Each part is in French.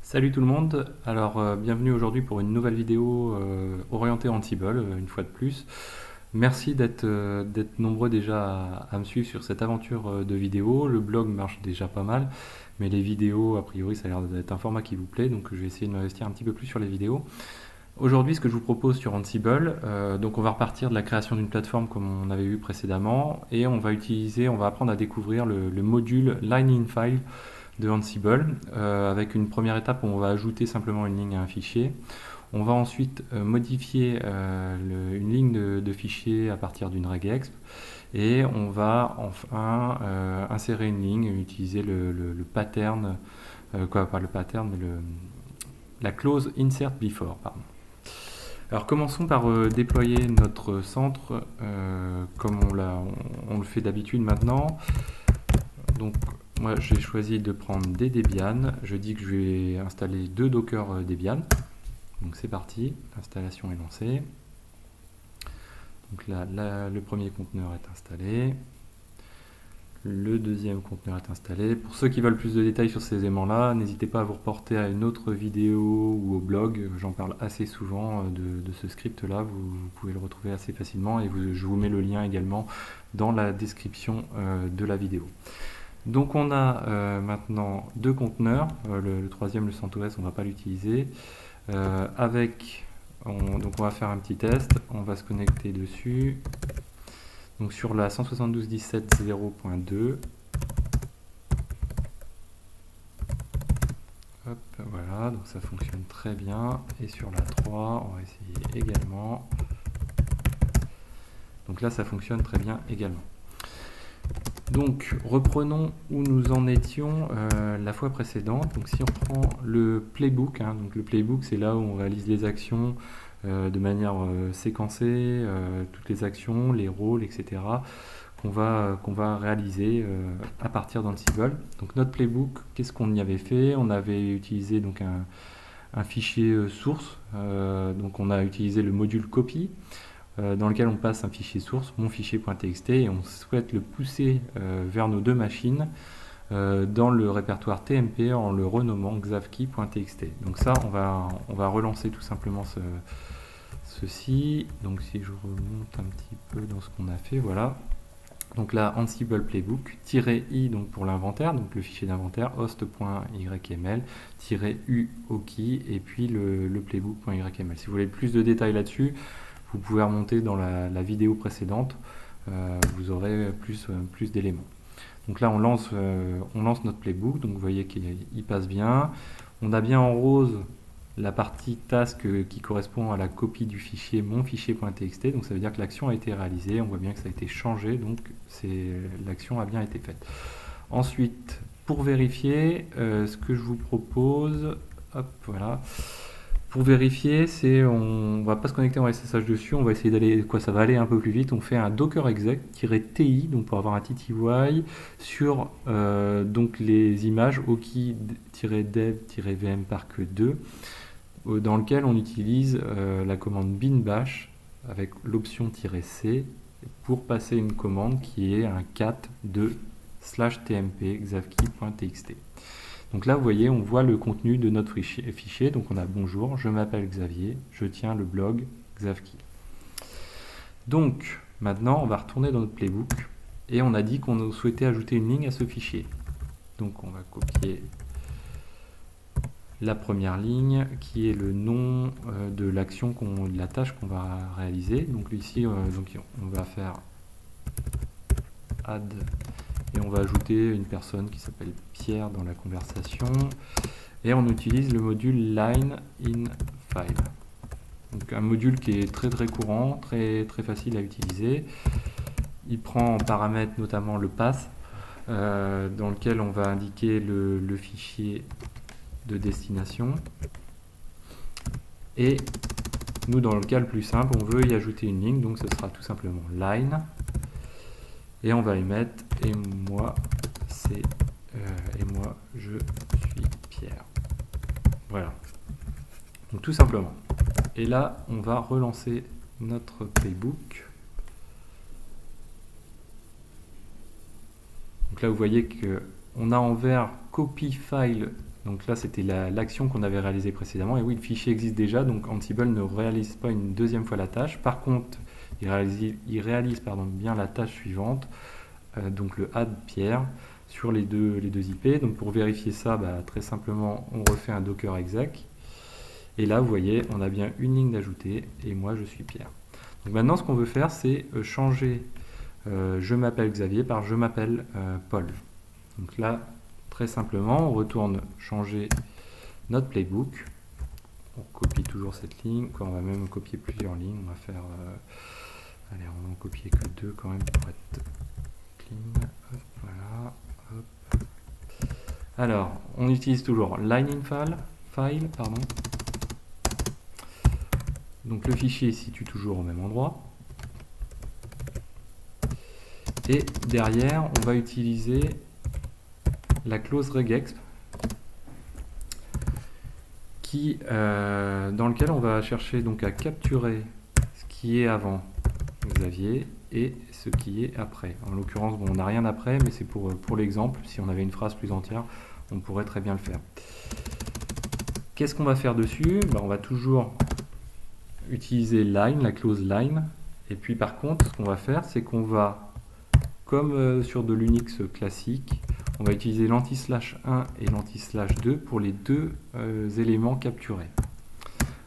Salut tout le monde, alors bienvenue aujourd'hui pour une nouvelle vidéo orientée Ansible, une fois de plus. Merci d'être nombreux déjà à me suivre sur cette aventure de vidéo. Le blog marche déjà pas mal, mais les vidéos, a priori, ça a l'air d'être un format qui vous plaît, donc je vais essayer de m'investir un petit peu plus sur les vidéos. Aujourd'hui, ce que je vous propose sur Ansible, donc on va repartir de la création d'une plateforme comme on avait vu précédemment, et on va apprendre à découvrir le module Line in File de Ansible, avec une première étape où on va ajouter simplement une ligne à un fichier. On va ensuite modifier une ligne de fichier à partir d'une regex, et on va enfin insérer une ligne, utiliser le pattern, pas le pattern, mais la clause insert before. Pardon. Alors commençons par déployer notre centre comme on le fait d'habitude maintenant. Donc moi j'ai choisi de prendre des Debian. Je dis que je vais installer 2 Docker Debian. Donc c'est parti, l'installation est lancée. Donc là, le premier conteneur est installé. Le deuxième conteneur est installé. Pour ceux qui veulent plus de détails sur ces éléments-là, n'hésitez pas à vous reporter à une autre vidéo ou au blog. J'en parle assez souvent de ce script-là. Vous pouvez le retrouver assez facilement et je vous mets le lien également dans la description de la vidéo. Donc on a maintenant 2 conteneurs. Le troisième, le CentOS, on ne va pas l'utiliser. Donc on va faire un petit test. On va se connecter dessus. Donc sur la 172.17.0.2, hop, voilà, donc ça fonctionne très bien. Et sur la 3, on va essayer également. Donc là, ça fonctionne très bien également. Donc reprenons où nous en étions la fois précédente. Donc si on prend le playbook, donc le playbook c'est là où on réalise les actions de manière séquencée, toutes les actions, les rôles, etc. qu'on va réaliser à partir d'Ansible. Donc notre playbook, qu'est-ce qu'on y avait fait? On avait utilisé donc un fichier source, donc on a utilisé le module copy, dans lequel on passe un fichier source, mon fichier.txt, et on souhaite le pousser vers nos 2 machines dans le répertoire TMP en le renommant xavkey.txt. Donc ça, on va relancer tout simplement ceci. Donc si je remonte un petit peu dans ce qu'on a fait, voilà. Donc là, Ansible Playbook, -i donc pour l'inventaire, donc le fichier d'inventaire, host.yml, -u hotkey, et puis le playbook.yml. Si vous voulez plus de détails là-dessus, vous pouvez remonter dans la vidéo précédente, vous aurez plus d'éléments. Donc là on lance notre playbook, donc vous voyez qu'il passe bien. On a bien en rose la partie task qui correspond à la copie du fichier mon fichier.txt, donc ça veut dire que l'action a été réalisée, on voit bien que ça a été changé, donc l'action a bien été faite. Ensuite, pour vérifier, ce que je vous propose, hop, voilà. Pour vérifier, on va pas se connecter en SSH dessus, on va essayer d'aller, ça va aller un peu plus vite. On fait un docker exec-ti, donc pour avoir un TTY sur donc les images hockey-dev-vm park2, dans lequel on utilise la commande bin bash avec l'option -c pour passer une commande qui est un cat de /tmp xavkey.txt. Donc là, vous voyez, on voit le contenu de notre fichier. Donc on a bonjour, je m'appelle Xavier, je tiens le blog Xavkey. Donc maintenant, on va retourner dans notre playbook et on a dit qu'on souhaitait ajouter une ligne à ce fichier. Donc on va copier la première ligne qui est le nom de l'action, de la tâche qu'on va réaliser. Donc ici, on va faire add et on va ajouter une personne qui s'appelle Pierre dans la conversation, et on utilise le module line in file. Donc un module qui est très courant, très facile à utiliser. Il prend en paramètre notamment le path, dans lequel on va indiquer le fichier de destination, et nous, dans le cas le plus simple, on veut y ajouter une ligne, donc ce sera tout simplement line, et on va y mettre et moi je suis Pierre. Voilà, donc tout simplement. Et là on va relancer notre playbook. Donc là vous voyez que on a en vert copy file, Donc là, c'était l'action qu'on avait réalisée précédemment. Et oui, le fichier existe déjà, donc Ansible ne réalise pas une deuxième fois la tâche. Par contre, il réalise bien la tâche suivante, donc le add Pierre, sur les deux IP. Donc pour vérifier ça, très simplement, on refait un docker exec. Et là, vous voyez, on a bien une ligne d'ajoutée, et moi, je suis Pierre. Donc maintenant, ce qu'on veut faire, c'est changer je m'appelle Xavier par je m'appelle Paul. Donc là, très simplement, on retourne changer notre playbook. On copie toujours cette ligne. On va même copier plusieurs lignes. On va faire... allez, on va en copier que 2 quand même pour être clean. Hop, voilà. Hop. Alors, on utilise toujours line in file. Donc le fichier se situe toujours au même endroit. Et derrière, on va utiliser la clause regexp dans lequel on va chercher donc à capturer ce qui est avant Xavier et ce qui est après. En l'occurrence, on n'a rien après, mais c'est pour l'exemple. Si on avait une phrase plus entière, on pourrait très bien le faire. Qu'est-ce qu'on va faire dessus? On va toujours utiliser line, la clause line. Et puis par contre, ce qu'on va faire, c'est qu'on va, comme sur de l'Unix classique, on va utiliser l'anti-1 et l'anti-2 pour les deux éléments capturés.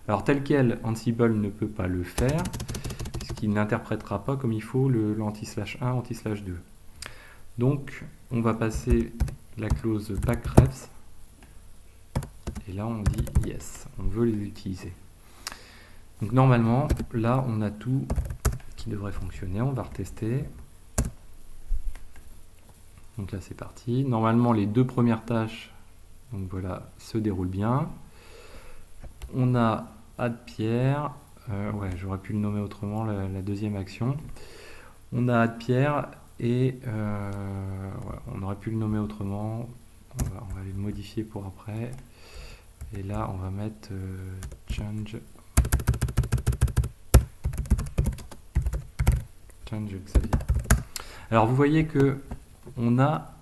Alors tel quel, Ansible ne peut pas le faire, puisqu'il n'interprétera pas comme il faut l'anti-1, anti-2. Donc on va passer la clause packrefs, et là on dit yes, on veut les utiliser. Donc normalement, là on a tout qui devrait fonctionner, on va retester. Donc là c'est parti. Normalement les deux premières tâches, donc voilà, se déroulent bien. On a add Pierre, ouais, j'aurais pu le nommer autrement, la deuxième action. On a add Pierre et ouais, on aurait pu le nommer autrement. On va le modifier pour après. Et là on va mettre change Xavier. Alors vous voyez que on a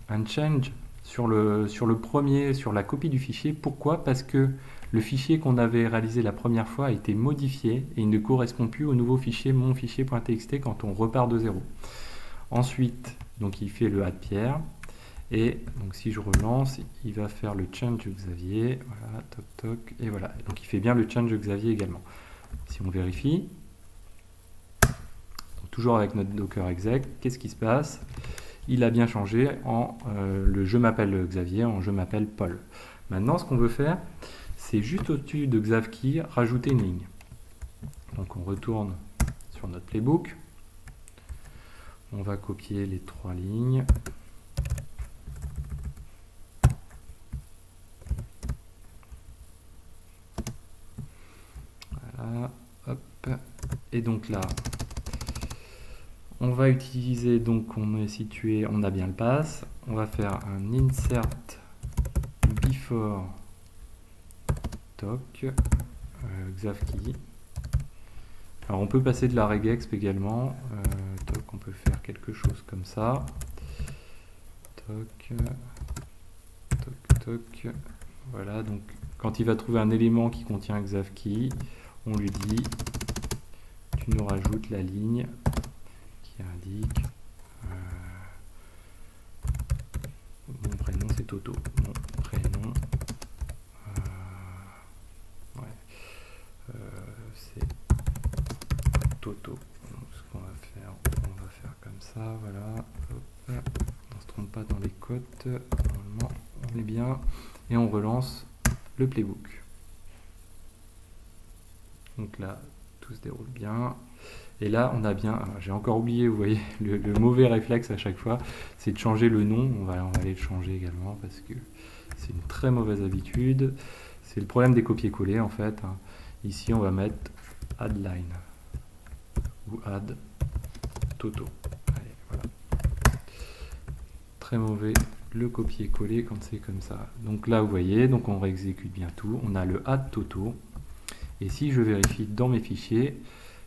un change sur la copie du fichier. Pourquoi? Parce que le fichier qu'on avait réalisé la première fois a été modifié et il ne correspond plus au nouveau fichier monfichier.txt quand on repart de zéro. Ensuite, donc il fait le add Pierre et donc si je relance, il va faire le change Xavier. Voilà, toc toc, et voilà. Donc il fait bien le change Xavier également. Si on vérifie, donc toujours avec notre docker exec, qu'est-ce qui se passe? Il a bien changé en le je m'appelle Xavier en je m'appelle Paul. Maintenant, ce qu'on veut faire, c'est juste au-dessus de xavkey rajouter une ligne. Donc on retourne sur notre playbook. On va copier les 3 lignes. Voilà, hop. Et donc là, on va utiliser, donc on est situé, on a bien le pass. On va faire un insert before toc xavkey. Alors on peut passer de la regexp également. Toc, on peut faire quelque chose comme ça. Toc, toc, toc. Voilà, donc quand il va trouver un élément qui contient xavkey, on lui dit tu nous rajoutes la ligne qui indique mon prénom c'est Toto. Mon prénom c'est Toto. Donc, ce qu'on va faire, on va faire comme ça, voilà. Hop. On se trompe pas dans les cotes. Normalement, on est bien. Et on relance le playbook. Donc là, tout se déroule bien. Et là, on a bien, j'ai encore oublié, vous voyez, le mauvais réflexe à chaque fois, c'est de changer le nom. On va aller le changer également parce que c'est une très mauvaise habitude. C'est le problème des copier-coller en fait. Ici, on va mettre add line ou add Toto. Allez, voilà. Très mauvais le copier-coller quand c'est comme ça. Donc là, vous voyez, donc on réexécute bien tout. On a le add Toto. Et si je vérifie dans mes fichiers,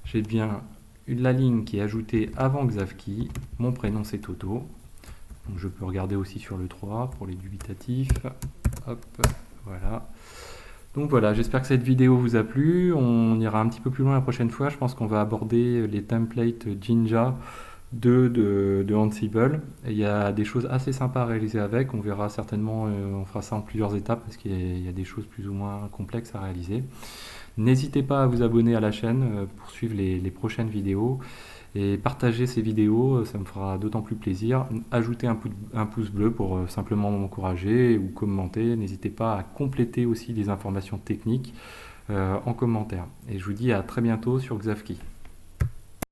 j'ai bien la ligne qui est ajoutée avant xavkey. Mon prénom c'est Toto. Donc je peux regarder aussi sur le 3 pour les dubitatifs. Hop, voilà. Donc voilà, j'espère que cette vidéo vous a plu. On ira un petit peu plus loin la prochaine fois. Je pense qu'on va aborder les templates Jinja de Ansible. Et il y a des choses assez sympas à réaliser avec. On verra certainement, on fera ça en plusieurs étapes parce qu'il y a des choses plus ou moins complexes à réaliser. N'hésitez pas à vous abonner à la chaîne pour suivre les prochaines vidéos et partager ces vidéos, ça me fera d'autant plus plaisir. Ajoutez un pouce bleu pour simplement m'encourager ou commenter. N'hésitez pas à compléter aussi les informations techniques en commentaire. Et je vous dis à très bientôt sur Xavki.